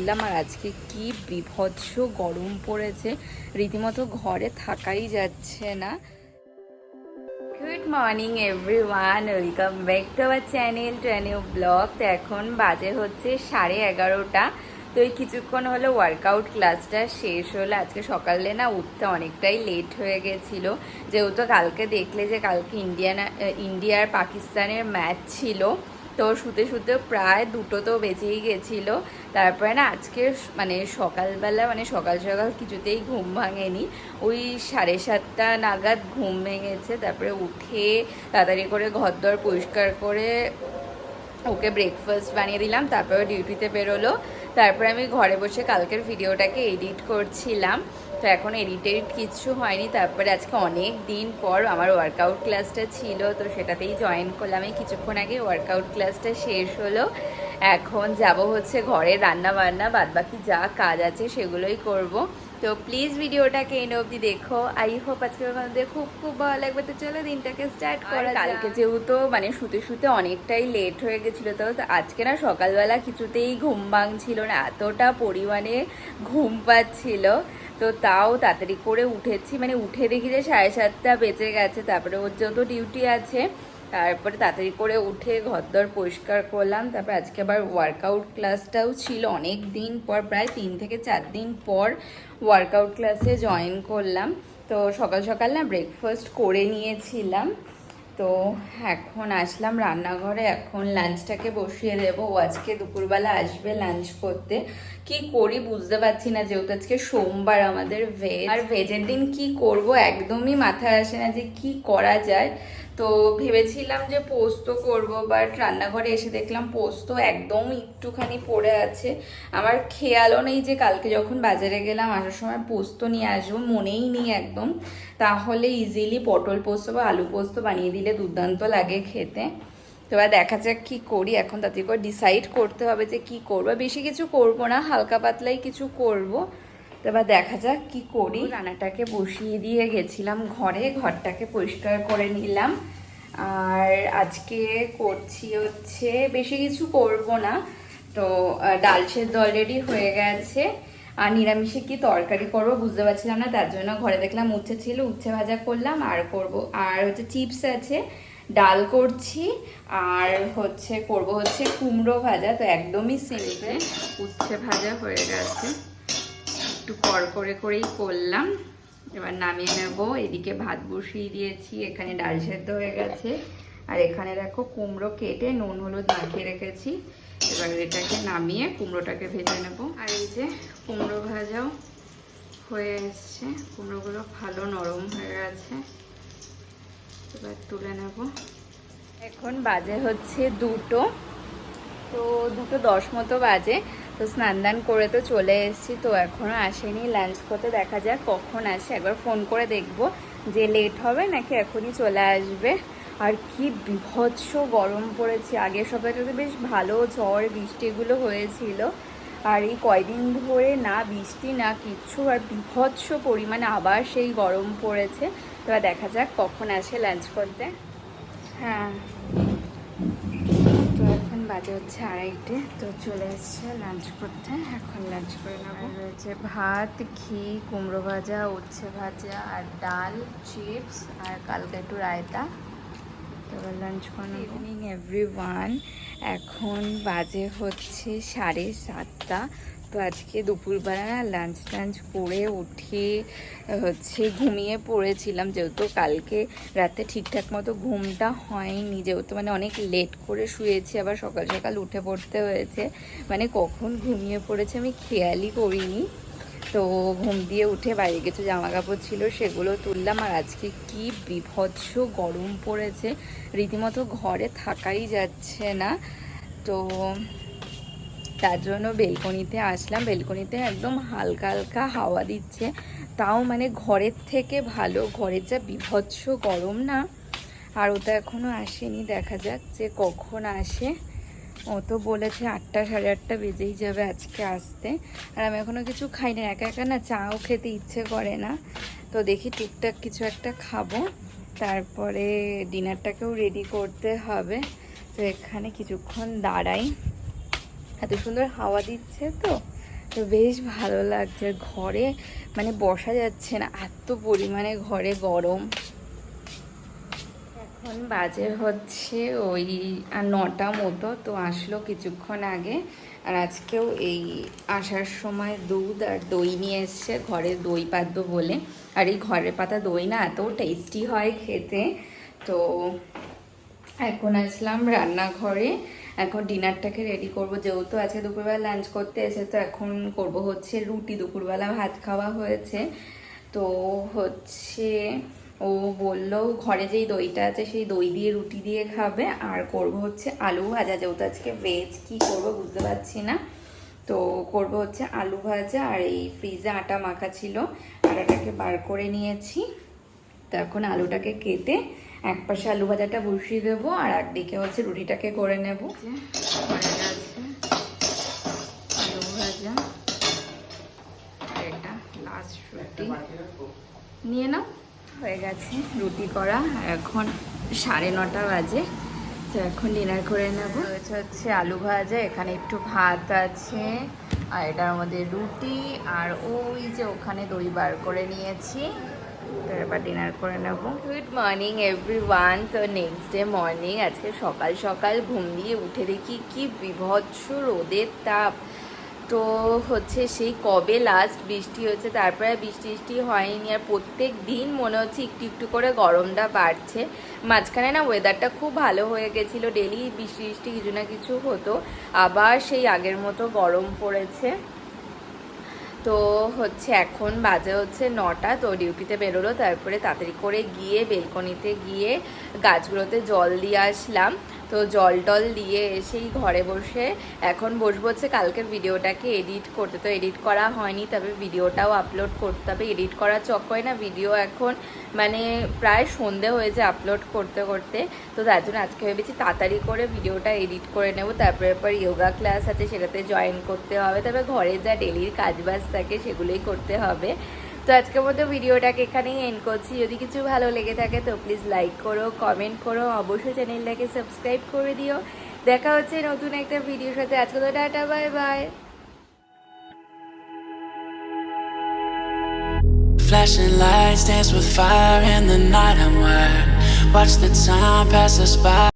তুললাম। আর আজকে কি বিভৎস গরম পড়েছে, রীতিমতো ঘরে থাকাই যাচ্ছে না। Good morning everyone, welcome back to our channel to a new blog. তো এখন বাজে হচ্ছে 11:30। তো এই কিছুক্ষণ হলো ওয়ার্কআউট ক্লাসটা শেষ হলো। আজকে সকালে না উঠতে অনেকটাই লেট হয়ে গেছিলো, যেহেতু কালকে দেখলে যে কালকে ইন্ডিয়া আর পাকিস্তানের ম্যাচ ছিল। তো শুতে শুতে প্রায় 2টো তো বেজেই গেছিলো। তারপরে না আজকে মানে সকালবেলা সকাল সকাল কিছুতেই ঘুম ভাঙেনি। ওই 7:30 নাগাদ ঘুম ভেঙেছে। তারপরে উঠে তাড়াতাড়ি করে ঘরদোর পরিষ্কার করে ওকে ব্রেকফাস্ট বানিয়ে দিলাম। তারপরে ডিউটিতে বেরোলো। তারপরে আমি ঘরে বসে কালকের ভিডিওটাকে এডিট করছিলাম। তো এখন এডিট কিচ্ছু হয়নি। তারপরে আজকে অনেক দিন পর আমার ওয়ার্কআউট ক্লাসটা ছিল, তো সেটাতেই জয়েন করলাম। এই কিছুক্ষণ আগে ওয়ার্কআউট ক্লাসটা শেষ হলো। এখন যাব হচ্ছে ঘরে রান্না বান্না, বাদবাকি যা কাজ আছে সেগুলোই করব। তো প্লিজ ভিডিওটাকে এন্ড অবধি দেখো। আই হোপ আজকের মধ্যে খুব খুব ভালো লাগবে। তো চলো দিনটাকে স্টার্ট করা যাক। কালকে যেহেতু শুতে শুতে অনেকটাই লেট হয়ে গেছিলো, তো আজকে না সকালবেলা কিছুতেই ঘুম ভাঙছিল না, এতটা পরিমাণে ঘুম পাচ্ছিল। তো তাও তাড়াতাড়ি করে উঠেছি, উঠে দেখি যে 7:30 বেজে গেছে। তারপরে ওর যেহেতু ডিউটি আছে, তারপরে তাড়াতাড়ি করে উঠে ঘরদোর পরিষ্কার করলাম। তারপর আজকে আবার ওয়ার্কআউট ক্লাসটাও ছিল, অনেক দিন পর, প্রায় 3 থেকে 4 দিন পর ওয়ার্কআউট ক্লাসে জয়েন করলাম। তো সকাল সকাল না ব্রেকফাস্ট করে নিয়েছিলাম। তো এখন আসলাম রান্নাঘরে, এখন লাঞ্চটাকে বসিয়ে দেবো। ও আজকে দুপুরবেলা আসবে লাঞ্চ করতে। কি করি বুঝতে পারছি না, যেহেতু আজকে সোমবার আমাদের ভেজ, আর ভেজের দিন কি করব একদমই মাথায় আসে না যে কি করা যায়। তো ভেবেছিলাম যে পোস্ত করব, বাট রান্নাঘরে এসে দেখলাম পোস্ত একদম একটুখানি পড়ে আছে। আমার খেয়ালও নেই যে কালকে যখন বাজারে গেলাম আসার সময় পোস্ত নিয়ে আসবো, মনেই নেই একদম। তাহলে ইজিলি পটল পোস্ত বা আলু পোস্ত বানিয়ে দিলে দুর্দান্ত লাগে খেতে। তো এবার দেখা যাক কী করি। এখন তাড়াতাড়ি করে ডিসাইড করতে হবে যে কি করবো। বেশি কিছু করব না, হালকা পাতলাই কিছু করব। তো এবার দেখা যাক কি করি। রান্নাটাকে বসিয়ে দিয়ে গেছিলাম ঘরে, ঘরটাকে পরিষ্কার করে নিলাম। আর আজকে করছি হচ্ছে বেশি কিছু করব না। তো ডাল সেদ্ধ অলরেডি হয়ে গেছে। আর নিরামিষে কি তরকারি করব বুঝতে পারছিলাম না, তার জন্য ঘরে দেখলাম উচ্ছে ছিল, উচ্ছে ভাজা করলাম। আর হচ্ছে চিপস আছে, ডাল করছি। আর করব হচ্ছে কুমড়ো ভাজা। তো একদমই সিম্পল। উচ্ছে ভাজা হয়ে গেছে, একটু করেই করলাম। এবার নামিয়ে নেব। এদিকে ভাত বসিয়ে দিয়েছি, এখানে ডাল সেদ্ধ হয়ে গেছে। আর এখানে দেখো কুমড়ো কেটে নুন হলুদ মাখিয়ে রেখেছি। এবার এটাকে নামিয়ে কুমড়োটাকে ভেজে নেব। আর এই যে কুমড়ো ভাজাও হয়ে এসছে, কুমড়োগুলো ভালো নরম হয়ে গেছে। এবার তুলে নেব। এখন বাজে হচ্ছে 2টো, তো 2:10 মতো বাজে। তো স্নান দান করে তো চলে এসেছি। তো এখনও আসেনি লাঞ্চ করতে, দেখা যাক কখন আসে। একবার ফোন করে দেখব যে লেট হবে নাকি এখনই চলে আসবে। আর কি বিভৎস গরম পড়েছে। আগের সপ্তাহটাতে বেশ ভালো ঝড় বৃষ্টিগুলো হয়েছিল, আর এই কয়দিন ধরে না বৃষ্টি না কিচ্ছু, আর বিভৎস পরিমাণে আবার সেই গরম পড়েছে। তো দেখা যাক কখন আসে লাঞ্চ করতে। হ্যাঁ, তো এখন বাজে হচ্ছে 2:30। তো চলে এসছে লাঞ্চ করতে, এখন লাঞ্চ করে নেবো। রয়েছে ভাত, ঘি, কুমড়ো ভাজা, উচ্ছে ভাজা, আর ডাল, চিপস, আর কালকে একটু রায়তা। তো লাঞ্চ করে নেবো। ইভিনিং এভরিওয়ান, এখন বাজে হচ্ছে 7:30। তো আজকে দুপুরবেলা না লাঞ্চ করে উঠে ঘুমিয়ে পড়েছিলাম, যেহেতু কালকে রাতে ঠিকঠাক মতো ঘুমটা হয়নি, যেহেতু অনেক লেট করে শুয়েছি, আবার সকাল সকাল উঠে পড়তে হয়েছে। কখন ঘুমিয়ে পড়েছে আমি খেয়ালই করিনি। তো ঘুম দিয়ে উঠে বাইরে কিছু জামা কাপড় ছিল সেগুলো তুললাম। আর আজকে কি বিভৎস গরম পড়েছে, রীতিমতো ঘরে থাকাই যাচ্ছে না। তো তার জন্য বেলকনিতে আসলাম। বেলকনিতে একদম হালকা হালকা হাওয়া দিচ্ছে, তাও ঘরের থেকে ভালো। ঘরের যা বিভৎস গরম না। আর ও তো এখনও আসেনি, দেখা যাক যে কখন আসে। ও তো বলেছে 8টা 8:30 বেজেই যাবে আজকে আসতে। আর আমি এখনও কিছু খাইনি, একা একা না চাও খেতে ইচ্ছে করে না। তো দেখি টুকটাক কিছু একটা খাবো, তারপরে ডিনারটাকেও রেডি করতে হবে। তো এখানে কিছুক্ষণ দাঁড়াই, এত সুন্দর হাওয়া দিচ্ছে। তো তো বেশ ভালো লাগছে, ঘরে মানে বসা যাচ্ছে না, এত পরিমাণে ঘরে গরম। এখন বাজে হচ্ছে ওই 9টা মতো, তো আসলো কিছুক্ষণ আগে। আর আজকেও এই আসার সময় দুধ আর দই নিয়ে এসছে, ঘরে দই পাতবো বলে। আর এই ঘরের পাতা দই না এত টেস্টি হয় খেতে। তো এখন আসলাম রান্নাঘরে, এখন ডিনারটাকে রেডি করব, যেহেতু আজকে দুপুরবেলা লাঞ্চ করতে এসে, তো এখন করব হচ্ছে রুটি। দুপুরবেলা ভাত খাওয়া হয়েছে, তো হচ্ছে ও বললো ঘরে যেই দইটা আছে সেই দই দিয়ে রুটি দিয়ে খাবে। আর করব হচ্ছে আলু ভাজা, যেহেতু আজকে ভেজ, কি করব বুঝতে পারছি না। তো করব হচ্ছে আলু ভাজা। আর এই ফ্রিজে আটা মাখা ছিল, আটাটাকে বার করে নিয়েছি। তো এখন আলুটাকে কেটে এক পাশে আলু ভাজাটা বসিয়ে দেবো, আর একদিকে হচ্ছে রুটিটাকে করে নেব। হয়ে গেছে আলু ভাজা, এটা লাস্ট রুটি নিয়ে নাও। হয়ে গেছে রুটি করা, এখন 9:30 বাজে। তো এখন ডিনার করে নেবো। হচ্ছে আলু ভাজা, এখানে একটু ভাত আছে, আর এটার মধ্যে রুটি, আর ওই যে ওখানে দই বার করে নিয়েছি। তো এবার ডিনার করে নেব। Good morning everyone. তো নেক্সট ডে মর্নিং, আজকে সকাল সকাল ঘুম দিয়ে উঠে দেখি কি বিভৎস রোদের তাপ। তো হচ্ছে সেই কবে লাস্ট বৃষ্টি হচ্ছে, তারপরে বৃষ্টি হয়নি। আর প্রত্যেক দিন মনে হচ্ছে একটু একটু করে গরমটা বাড়ছে। মাঝখানে না ওয়েদারটা খুব ভালো হয়ে গেছিলো, ডেলি বৃষ্টি কিছু না কিছু হতো, আবার সেই আগের মতো গরম পড়েছে। তো হচ্ছে এখন বাজে হচ্ছে 9টা। তো ডিউটিতে বেরোলো, তারপরে তাড়াতাড়ি করে গিয়ে বেলকনিতে গিয়ে গাছগুলোতে জল দিয়ে আসলাম। তো জল টল দিয়ে এসেই ঘরে বসে এখন বসবো হচ্ছে কালকের ভিডিওটাকে এডিট করতে। তো এডিট করা হয়নি, তবে ভিডিওটাও আপলোড করতে হবে। এডিট করার চক্করে না ভিডিও এখন মানে প্রায় সন্ধে হয়েছে আপলোড করতে করতে। তো তার জন্য আজকে ভেবেছি তাড়াতাড়ি করে ভিডিওটা এডিট করে নেব। তারপরে যোগা ক্লাস আছে, সেটাতে জয়েন করতে হবে। তবে ঘরে যা ডেলির কাজবাজ থাকে সেগুলোই করতে হবে। তো আজকের মতো ভিডিওটাকে এখানেই এন্ড করছি। যদি কিছু ভালো লেগে থাকে তো প্লিজ লাইক করো, কমেন্ট করো, অবশ্যই চ্যানেলটাকে সাবস্ক্রাইব করে দিও। দেখা হচ্ছে নতুন একটা ভিডিওর সাথে। আজকে তো tata, bye bye. Flashing lights dance with fire in the night. I'm wired. Watch the time pass us by.